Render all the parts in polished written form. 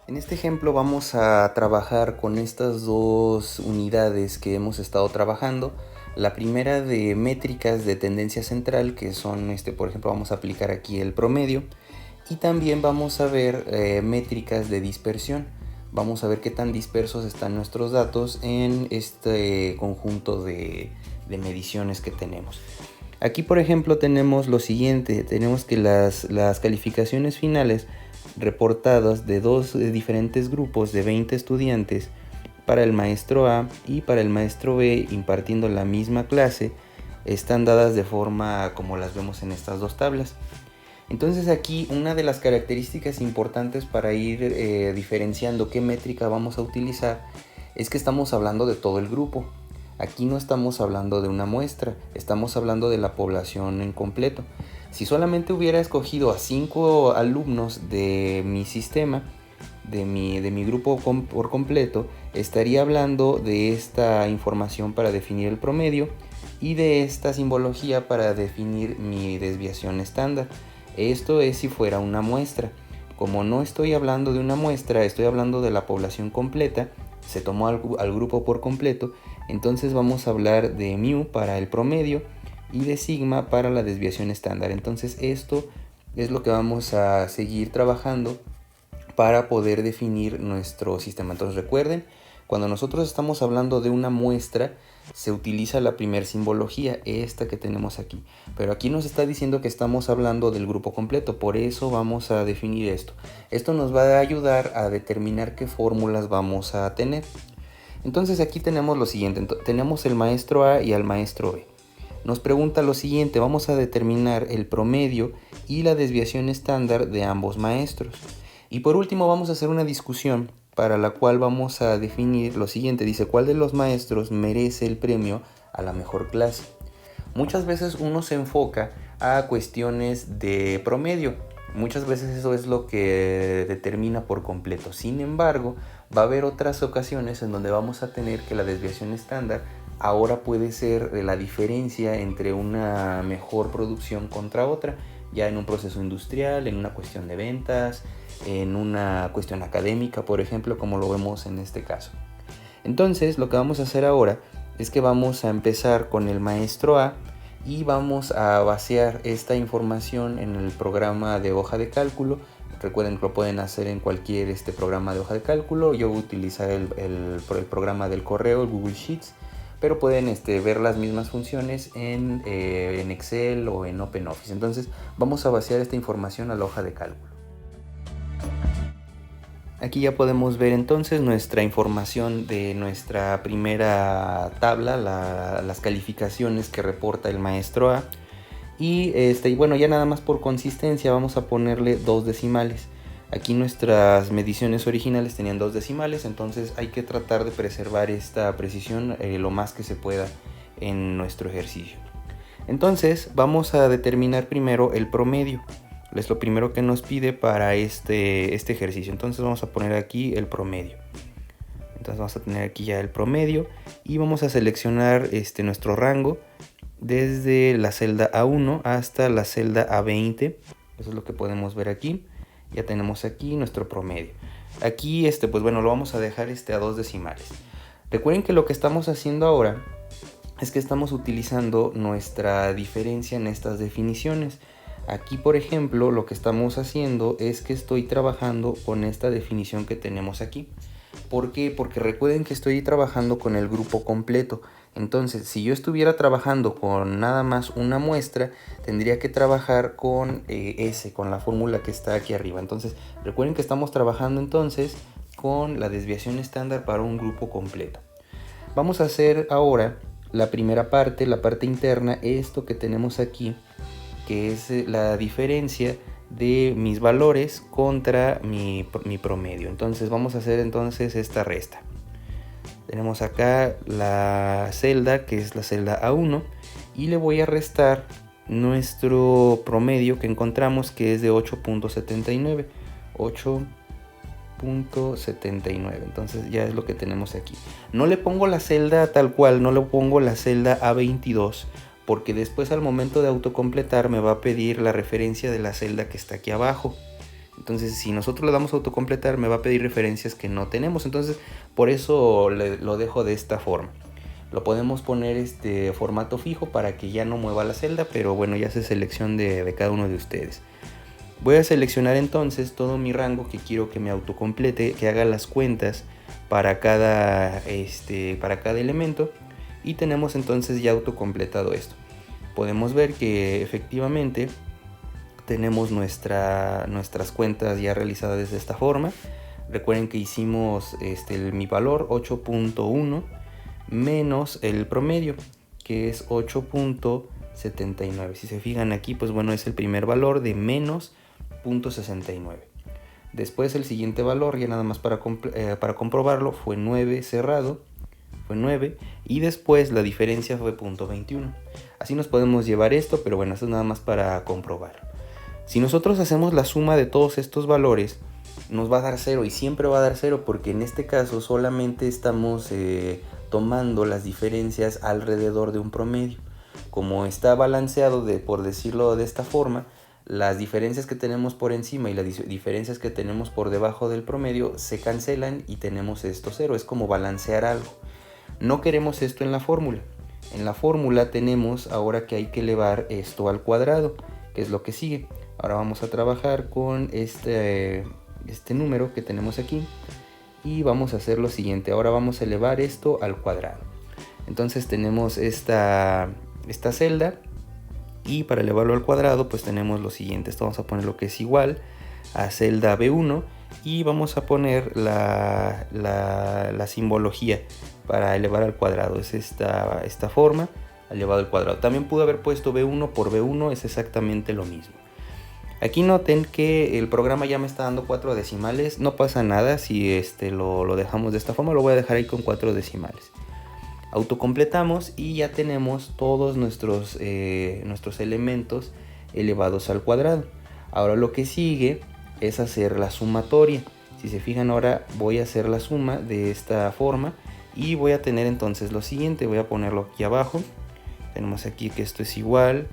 En este ejemplo vamos a trabajar con estas dos unidades que hemos estado trabajando. La primera de métricas de tendencia central, que son, por ejemplo, vamos a aplicar aquí el promedio. Y también vamos a ver métricas de dispersión. Vamos a ver qué tan dispersos están nuestros datos en este conjunto de mediciones que tenemos. Aquí, por ejemplo, tenemos lo siguiente. Tenemos que las calificaciones finales reportadas de dos diferentes grupos de 20 estudiantes para el maestro A y para el maestro B impartiendo la misma clase están dadas de forma como las vemos en estas dos tablas. Entonces aquí una de las características importantes para ir diferenciando qué métrica vamos a utilizar es que estamos hablando de todo el grupo. Aquí no estamos hablando de una muestra, estamos hablando de la población en completo. Si solamente hubiera escogido a 5 alumnos de mi sistema, de mi grupo por completo, estaría hablando de esta información para definir el promedio y de esta simbología para definir mi desviación estándar. Esto es si fuera una muestra. Como no estoy hablando de una muestra, estoy hablando de la población completa, se tomó al grupo por completo, entonces vamos a hablar de mu para el promedio y de sigma para la desviación estándar. Entonces esto es lo que vamos a seguir trabajando para poder definir nuestro sistema. Entonces recuerden, cuando nosotros estamos hablando de una muestra, se utiliza la primera simbología, esta que tenemos aquí. Pero aquí nos está diciendo que estamos hablando del grupo completo, por eso vamos a definir esto. Esto nos va a ayudar a determinar qué fórmulas vamos a tener. Entonces aquí tenemos lo siguiente, tenemos el maestro A y al maestro B. Nos pregunta lo siguiente, vamos a determinar el promedio y la desviación estándar de ambos maestros. Y por último vamos a hacer una discusión para la cual vamos a definir lo siguiente. Dice, ¿cuál de los maestros merece el premio a la mejor clase? Muchas veces uno se enfoca a cuestiones de promedio. Muchas veces eso es lo que determina por completo. Sin embargo, va a haber otras ocasiones en donde vamos a tener que la desviación estándar ahora puede ser la diferencia entre una mejor producción contra otra, ya en un proceso industrial, en una cuestión de ventas, en una cuestión académica, por ejemplo, como lo vemos en este caso. Entonces, lo que vamos a hacer ahora es que vamos a empezar con el maestro A y vamos a vaciar esta información en el programa de hoja de cálculo. Recuerden que lo pueden hacer en cualquier programa de hoja de cálculo. Yo voy a utilizar el programa del correo, el Google Sheets, pero pueden ver las mismas funciones en Excel o en OpenOffice. Entonces vamos a vaciar esta información a la hoja de cálculo. Aquí ya podemos ver entonces nuestra información de nuestra primera tabla, las calificaciones que reporta el maestro A. Y bueno, ya nada más por consistencia vamos a ponerle 2 decimales. Aquí nuestras mediciones originales tenían 2 decimales, entonces hay que tratar de preservar esta precisión lo más que se pueda en nuestro ejercicio. Entonces vamos a determinar primero el promedio. Es lo primero que nos pide para este ejercicio. Entonces vamos a poner aquí el promedio. Entonces vamos a tener aquí ya el promedio y vamos a seleccionar nuestro rango desde la celda A1 hasta la celda A20. Eso es lo que podemos ver aquí. Ya tenemos aquí nuestro promedio. Aquí pues bueno, lo vamos a dejar a 2 decimales. Recuerden que lo que estamos haciendo ahora es que estamos utilizando nuestra diferencia en estas definiciones. Aquí, por ejemplo, lo que estamos haciendo es que estoy trabajando con esta definición que tenemos aquí. ¿Por qué? Porque recuerden que estoy trabajando con el grupo completo. Entonces, si yo estuviera trabajando con nada más una muestra, tendría que trabajar con con la fórmula que está aquí arriba. Entonces, recuerden que estamos trabajando entonces con la desviación estándar para un grupo completo. Vamos a hacer ahora la primera parte, la parte interna, esto que tenemos aquí, que es la diferencia de mis valores contra mi promedio. Entonces vamos a hacer entonces esta resta. Tenemos acá la celda que es la celda A1 y le voy a restar nuestro promedio que encontramos que es de 8.79. 8.79. Entonces ya es lo que tenemos aquí. No le pongo la celda tal cual, no le pongo la celda A22 porque después al momento de autocompletar me va a pedir la referencia de la celda que está aquí abajo. Entonces, si nosotros le damos autocompletar, me va a pedir referencias que no tenemos. Entonces, por eso lo dejo de esta forma. Lo podemos poner formato fijo para que ya no mueva la celda, pero bueno, ya es selección de cada uno de ustedes. Voy a seleccionar entonces todo mi rango que quiero que me autocomplete, que haga las cuentas para cada elemento, y tenemos entonces ya autocompletado esto. Podemos ver que efectivamente tenemos nuestras cuentas ya realizadas de esta forma. Recuerden que hicimos mi valor 8.1 menos el promedio, que es 8.79. Si se fijan aquí, pues bueno, es el primer valor de menos 0.69. Después el siguiente valor, ya nada más para comprobarlo, fue 9 cerrado, fue 9, y después la diferencia fue 0.21. Así nos podemos llevar esto, pero bueno, esto es nada más para comprobar. Si nosotros hacemos la suma de todos estos valores, nos va a dar 0, y siempre va a dar 0 porque en este caso solamente estamos tomando las diferencias alrededor de un promedio. Como está balanceado, por decirlo de esta forma, las diferencias que tenemos por encima y las diferencias que tenemos por debajo del promedio se cancelan y tenemos esto 0. Es como balancear algo. No queremos esto en la fórmula. En la fórmula tenemos ahora que hay que elevar esto al cuadrado, que es lo que sigue. Ahora vamos a trabajar con este número que tenemos aquí y vamos a hacer lo siguiente. Ahora vamos a elevar esto al cuadrado. Entonces tenemos esta celda, y para elevarlo al cuadrado pues tenemos lo siguiente. Esto vamos a poner lo que es igual a celda B1 y vamos a poner la simbología para elevar al cuadrado. Es esta forma, elevado al cuadrado. También pude haber puesto B1 por B1, es exactamente lo mismo. Aquí noten que el programa ya me está dando 4 decimales. No pasa nada si lo dejamos de esta forma. Lo voy a dejar ahí con 4 decimales. Autocompletamos y ya tenemos todos nuestros elementos elevados al cuadrado. Ahora lo que sigue es hacer la sumatoria. Si se fijan, ahora voy a hacer la suma de esta forma y voy a tener entonces lo siguiente. Voy a ponerlo aquí abajo. Tenemos aquí que esto es igual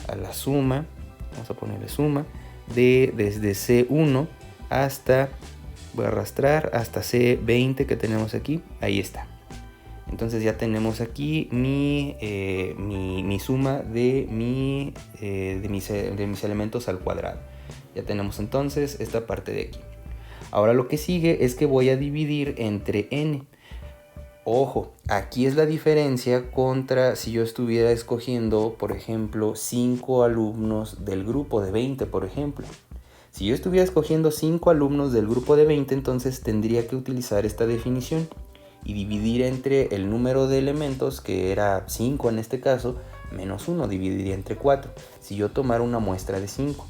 a la suma. Vamos a ponerle suma desde C1 hasta, voy a arrastrar hasta C20 que tenemos aquí. Ahí está. Entonces ya tenemos aquí mi suma de mis elementos al cuadrado. Ya tenemos entonces esta parte de aquí. Ahora lo que sigue es que voy a dividir entre n. Ojo, aquí es la diferencia contra si yo estuviera escogiendo, por ejemplo, 5 alumnos del grupo de 20, por ejemplo. Si yo estuviera escogiendo 5 alumnos del grupo de 20, entonces tendría que utilizar esta definición y dividir entre el número de elementos, que era 5 en este caso, menos 1, dividiría entre 4, si yo tomara una muestra de 5.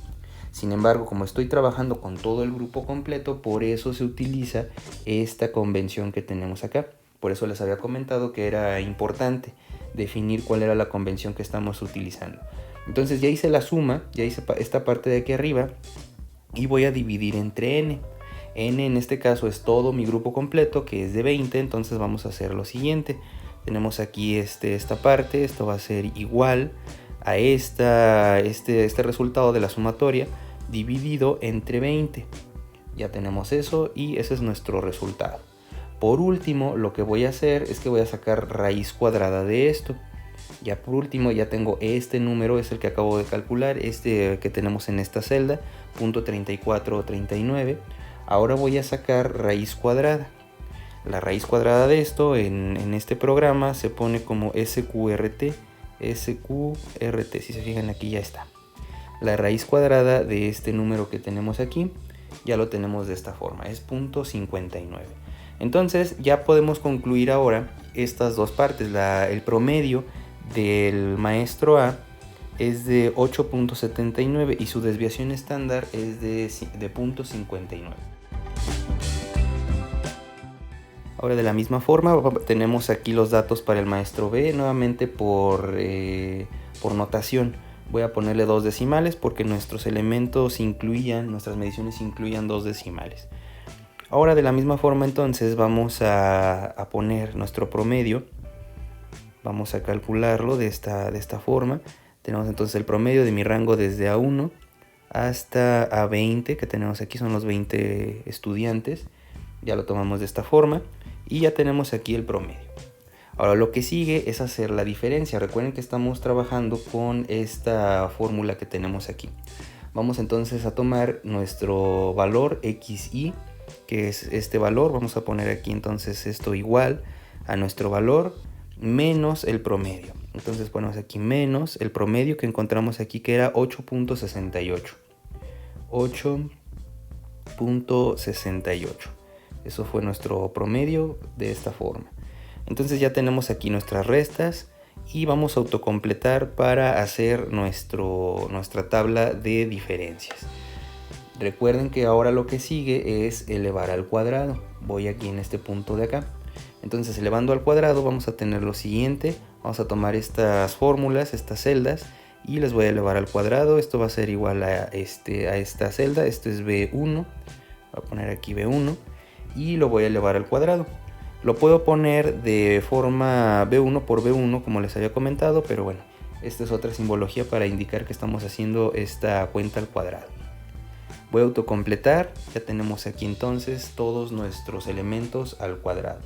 Sin embargo, como estoy trabajando con todo el grupo completo, por eso se utiliza esta convención que tenemos acá. Por eso les había comentado que era importante definir cuál era la convención que estamos utilizando. Entonces ya hice la suma, ya hice esta parte de aquí arriba y voy a dividir entre n. N en este caso es todo mi grupo completo, que es de 20, entonces vamos a hacer lo siguiente. Tenemos aquí esta parte, esto va a ser igual a este resultado de la sumatoria dividido entre 20. Ya tenemos eso y ese es nuestro resultado. Por último, lo que voy a hacer es que voy a sacar raíz cuadrada de esto. Ya por último, ya tengo este número, es el que acabo de calcular, que tenemos en esta celda, 0.3439. Ahora voy a sacar raíz cuadrada. La raíz cuadrada de esto en este programa se pone como SQRT. Si se fijan aquí ya está. La raíz cuadrada de este número que tenemos aquí ya lo tenemos de esta forma, es 0.59. Entonces ya podemos concluir ahora estas dos partes. El promedio del maestro A es de 8.79 y su desviación estándar es de 0.59. Ahora de la misma forma tenemos aquí los datos para el maestro B, nuevamente por notación. Voy a ponerle 2 decimales porque nuestros elementos nuestras mediciones incluían 2 decimales. Ahora de la misma forma entonces vamos a poner nuestro promedio. Vamos a calcularlo de esta forma. Tenemos entonces el promedio de mi rango desde A1 hasta A20 que tenemos aquí, son los 20 estudiantes. Ya lo tomamos de esta forma y ya tenemos aquí el promedio. Ahora lo que sigue es hacer la diferencia. Recuerden que estamos trabajando con esta fórmula que tenemos aquí. Vamos entonces a tomar nuestro valor xy, que es este valor. Vamos a poner aquí entonces esto igual a nuestro valor menos el promedio. Entonces ponemos aquí menos el promedio que encontramos aquí, que era 8.68. 8.68. Eso fue nuestro promedio de esta forma. Entonces ya tenemos aquí nuestras restas y vamos a autocompletar para hacer nuestra tabla de diferencias. Recuerden que ahora lo que sigue es elevar al cuadrado. Voy aquí en este punto de acá. Entonces elevando al cuadrado vamos a tener lo siguiente. Vamos a tomar estas fórmulas, estas celdas, y les voy a elevar al cuadrado. Esto va a ser igual a esta celda. Esto es B1. Voy a poner aquí B1 y lo voy a elevar al cuadrado. Lo puedo poner de forma B1 por B1 como les había comentado, pero bueno, esta es otra simbología para indicar que estamos haciendo esta cuenta al cuadrado. Voy a autocompletar. Ya tenemos aquí entonces todos nuestros elementos al cuadrado.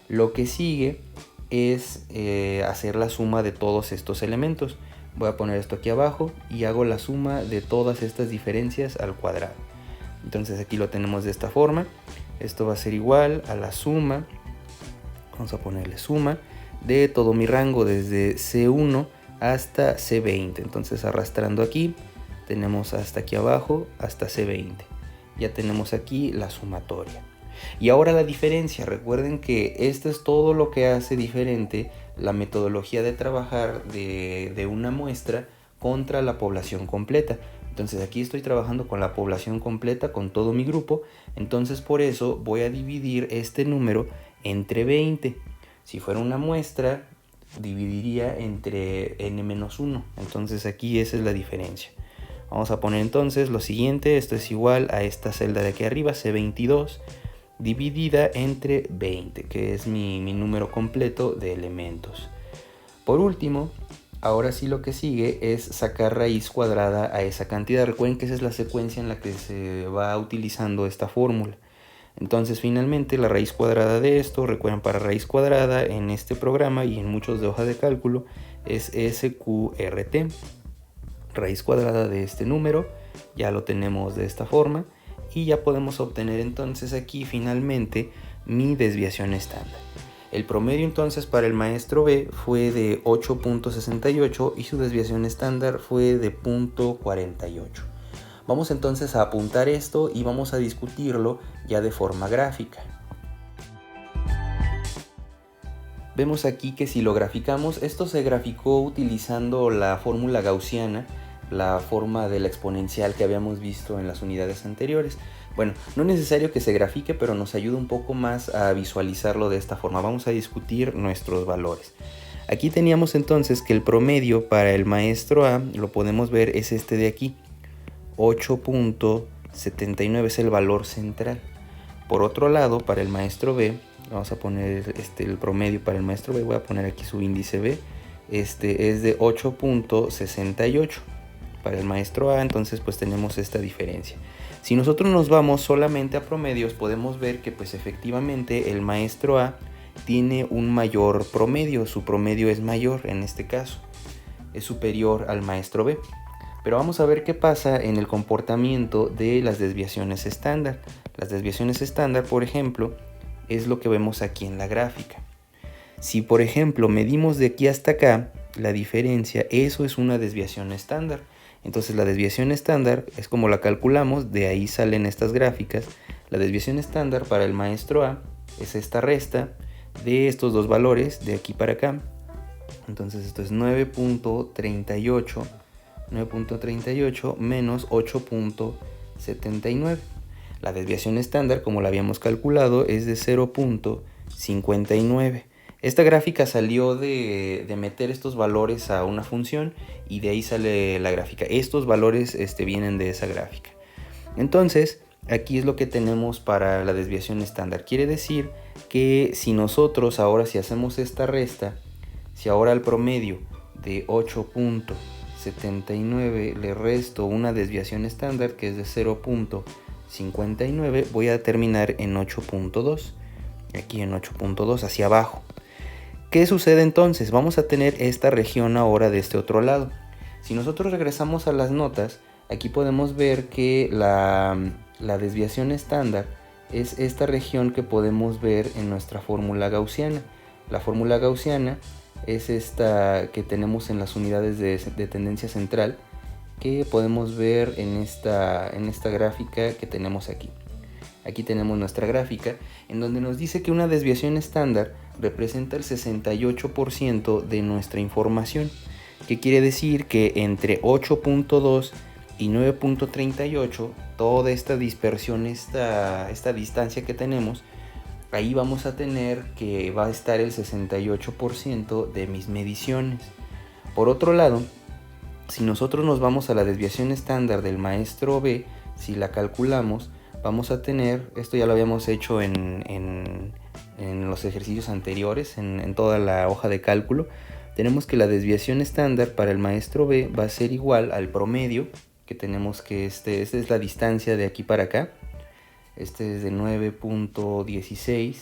Lo que sigue es hacer la suma de todos estos elementos. Voy a poner esto aquí abajo y hago la suma de todas estas diferencias al cuadrado. Entonces aquí lo tenemos de esta forma. Esto va a ser igual a la suma. Vamos a ponerle suma de todo mi rango desde C1 hasta C20. Entonces arrastrando aquí tenemos hasta aquí abajo hasta C20. Ya tenemos aquí la sumatoria. Y ahora la diferencia. Recuerden que esto es todo lo que hace diferente la metodología de trabajar de una muestra contra la población completa. Entonces aquí estoy trabajando con la población completa, con todo mi grupo. Entonces por eso voy a dividir este número entre 20. Si fuera una muestra, dividiría entre n-1. Entonces aquí esa es la diferencia. Vamos a poner entonces lo siguiente. Esto es igual a esta celda de aquí arriba, C22, dividida entre 20, que es mi número completo de elementos. Por último, ahora sí lo que sigue es sacar raíz cuadrada a esa cantidad. Recuerden que esa es la secuencia en la que se va utilizando esta fórmula. Entonces finalmente la raíz cuadrada de esto, recuerden, para raíz cuadrada en este programa y en muchos de hoja de cálculo es SQRT. Raíz cuadrada de este número, ya lo tenemos de esta forma y ya podemos obtener entonces aquí finalmente mi desviación estándar. El promedio entonces para el maestro B fue de 8.68 y su desviación estándar fue de 0.48. Vamos entonces a apuntar esto y vamos a discutirlo ya de forma gráfica. Vemos aquí que si lo graficamos, esto se graficó utilizando la fórmula gaussiana, la forma de la exponencial que habíamos visto en las unidades anteriores. Bueno, no es necesario que se grafique, pero nos ayuda un poco más a visualizarlo de esta forma. Vamos a discutir nuestros valores. Aquí teníamos entonces que el promedio para el maestro A, lo podemos ver, es este de aquí. 8.79 es el valor central. Por otro lado, para el maestro B, vamos a poner el promedio para el maestro B, voy a poner aquí su índice B, es de 8.68 para el maestro A, entonces pues tenemos esta diferencia. Si nosotros nos vamos solamente a promedios, podemos ver que pues efectivamente el maestro A tiene un mayor promedio, su promedio es mayor en este caso, es superior al maestro B. Pero vamos a ver qué pasa en el comportamiento de las desviaciones estándar. Las desviaciones estándar, por ejemplo, es lo que vemos aquí en la gráfica. Si, por ejemplo, medimos de aquí hasta acá la diferencia, eso es una desviación estándar. Entonces la desviación estándar es como la calculamos, de ahí salen estas gráficas. La desviación estándar para el maestro A es esta resta de estos dos valores de aquí para acá. Entonces esto es 9.38 menos 8.79. La desviación estándar, como la habíamos calculado, es de 0.59. Esta gráfica salió de meter estos valores a una función y de ahí sale la gráfica. Estos valores vienen de esa gráfica. Entonces, aquí es lo que tenemos para la desviación estándar. Quiere decir que si nosotros ahora, si hacemos esta resta, si ahora el promedio de 8.79 79 le resto una desviación estándar que es de 0.59, voy a terminar en 8.2, aquí en 8.2 hacia abajo. ¿Qué sucede entonces? Vamos a tener esta región ahora de este otro lado. Si nosotros regresamos a las notas, aquí podemos ver que la desviación estándar es esta región que podemos ver en nuestra fórmula gaussiana. La fórmula gaussiana es esta que tenemos en las unidades de tendencia central, que podemos ver en esta gráfica que tenemos aquí. Aquí tenemos nuestra gráfica en donde nos dice que una desviación estándar representa el 68% de nuestra información, que quiere decir que entre 8.2 y 9.38, toda esta dispersión, esta distancia que tenemos, ahí vamos a tener que va a estar el 68% de mis mediciones. Por otro lado, si nosotros nos vamos a la desviación estándar del maestro B, si la calculamos, vamos a tener, esto ya lo habíamos hecho en los ejercicios anteriores, en toda la hoja de cálculo, tenemos que la desviación estándar para el maestro B va a ser igual al promedio, que tenemos que esta es la distancia de aquí para acá, este es de 9.16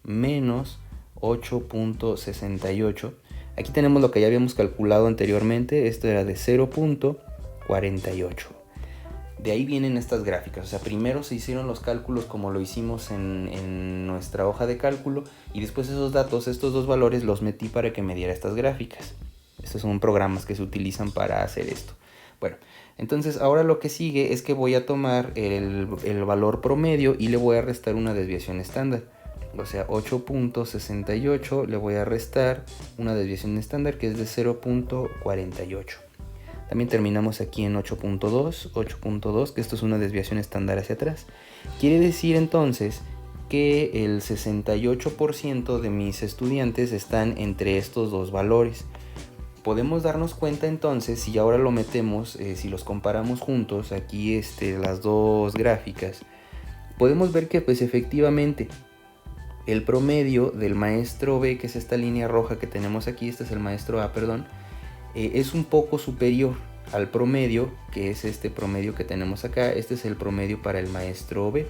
menos 8.68. Aquí tenemos lo que ya habíamos calculado anteriormente, esto era de 0.48. De ahí vienen estas gráficas, o sea, primero se hicieron los cálculos como lo hicimos en nuestra hoja de cálculo y después esos datos, estos dos valores los metí para que me diera estas gráficas. Estos son programas que se utilizan para hacer esto. Bueno, entonces ahora lo que sigue es que voy a tomar el valor promedio y le voy a restar una desviación estándar. O sea, 8.68 le voy a restar una desviación estándar que es de 0.48. También terminamos aquí en 8.2, que esto es una desviación estándar hacia atrás. Quiere decir entonces que el 68% de mis estudiantes están entre estos dos valores. Podemos darnos cuenta entonces, si ahora lo metemos, si los comparamos juntos, aquí las dos gráficas, podemos ver que pues efectivamente el promedio del maestro B, que es esta línea roja que tenemos aquí, este es el maestro A, perdón, es un poco superior al promedio, que es este promedio que tenemos acá. Este es el promedio para el maestro B.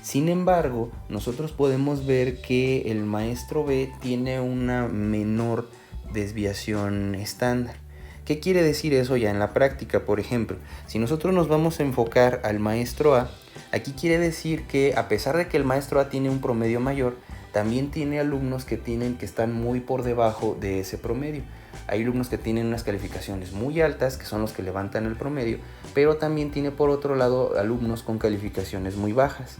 Sin embargo, nosotros podemos ver que el maestro B tiene una menor desviación estándar. ¿Qué quiere decir eso ya en la práctica? Por ejemplo, si nosotros nos vamos a enfocar al maestro A, aquí quiere decir que a pesar de que el maestro A tiene un promedio mayor, también tiene alumnos que están muy por debajo de ese promedio. Hay alumnos que tienen unas calificaciones muy altas, que son los que levantan el promedio, pero también tiene por otro lado alumnos con calificaciones muy bajas.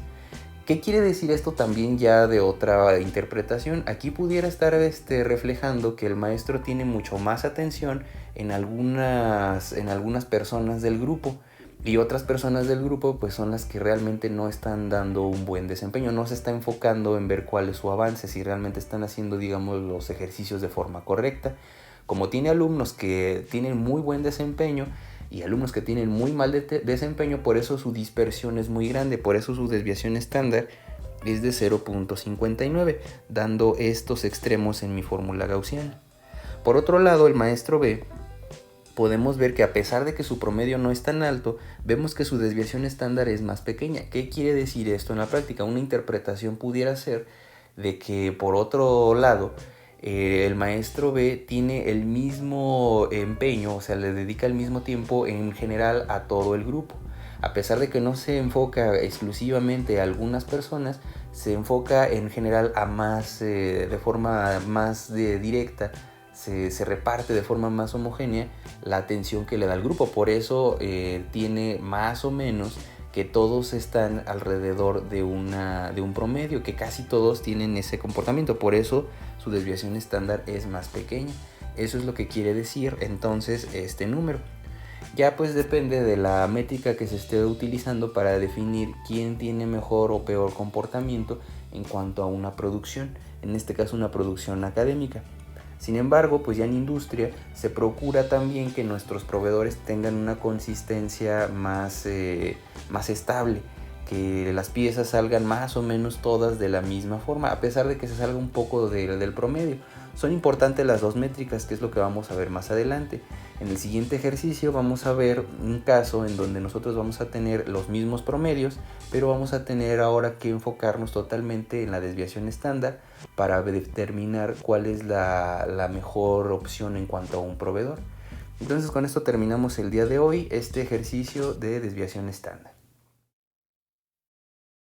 ¿Qué quiere decir esto también ya de otra interpretación? Aquí pudiera estar reflejando que el maestro tiene mucho más atención en algunas personas del grupo, y otras personas del grupo pues son las que realmente no están dando un buen desempeño, no se está enfocando en ver cuál es su avance, si realmente están haciendo, digamos, los ejercicios de forma correcta. Como tiene alumnos que tienen muy buen desempeño y alumnos que tienen muy mal desempeño, por eso su dispersión es muy grande, por eso su desviación estándar es de 0.59, dando estos extremos en mi fórmula gaussiana. Por otro lado, el maestro B, podemos ver que a pesar de que su promedio no es tan alto, vemos que su desviación estándar es más pequeña. ¿Qué quiere decir esto en la práctica? Una interpretación pudiera ser de que, por otro lado, el maestro B tiene el mismo empeño, o sea, le dedica el mismo tiempo en general a todo el grupo. A pesar de que no se enfoca exclusivamente a algunas personas, se enfoca en general a más, de forma más directa, se reparte de forma más homogénea la atención que le da al grupo. Por eso tiene más o menos que todos están alrededor de un promedio, que casi todos tienen ese comportamiento. Por eso su desviación estándar es más pequeña. Eso es lo que quiere decir entonces este número. Ya pues depende de la métrica que se esté utilizando para definir quién tiene mejor o peor comportamiento en cuanto a una producción, en este caso una producción académica. Sin embargo, pues ya en industria se procura también que nuestros proveedores tengan una consistencia más estable, que las piezas salgan más o menos todas de la misma forma, a pesar de que se salga un poco del promedio. Son importantes las dos métricas, que es lo que vamos a ver más adelante. En el siguiente ejercicio vamos a ver un caso en donde nosotros vamos a tener los mismos promedios, pero vamos a tener ahora que enfocarnos totalmente en la desviación estándar para determinar cuál es la mejor opción en cuanto a un proveedor. Entonces con esto terminamos el día de hoy este ejercicio de desviación estándar.